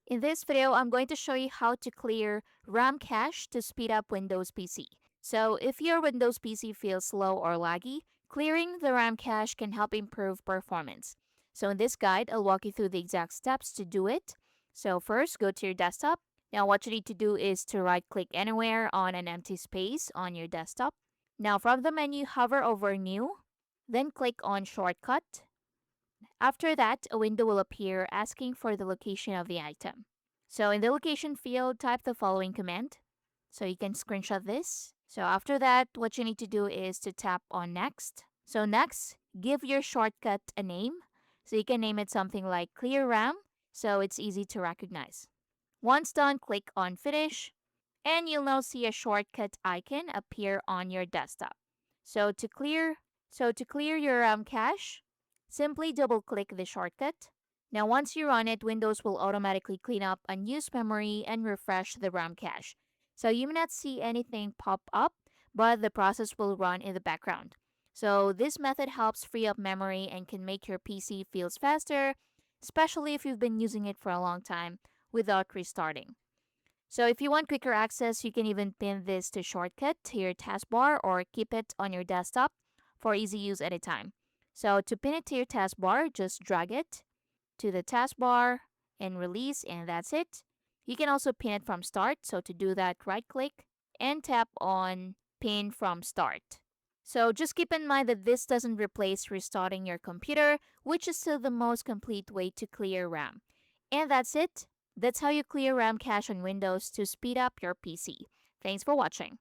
In this video, I'm going to show you how to clear RAM cache to speed up Windows PC. So if your Windows PC feels slow or laggy, clearing the RAM cache can help improve performance. So in this guide, I'll walk you through the exact steps to do it. So first, go to your desktop. Now what you need to do is to right-click anywhere on an empty space on your desktop. Now from the menu, hover over New, then click on Shortcut. After that, a window will appear asking for the location of the item. So in the location field, type the following command. So you can screenshot this. So after that, what you need to do is to tap on next. So next, give your shortcut a name. So you can name it something like clear RAM, so it's easy to recognize. Once done, click on finish, and you'll now see a shortcut icon appear on your desktop. So to clear your cache, simply double click the shortcut. Now once you run it, Windows will automatically clean up unused memory and refresh the RAM cache. So you may not see anything pop up, but the process will run in the background. So this method helps free up memory and can make your PC feels faster, especially if you've been using it for a long time without restarting. So if you want quicker access, you can even pin this to shortcut to your taskbar or keep it on your desktop for easy use anytime. So to pin it to your taskbar, just drag it to the taskbar and release, and that's it. You can also pin it from start. So to do that, right click and tap on pin from start. So just keep in mind that this doesn't replace restarting your computer, which is still the most complete way to clear RAM. And that's it. That's how you clear RAM cache on Windows to speed up your PC. Thanks for watching.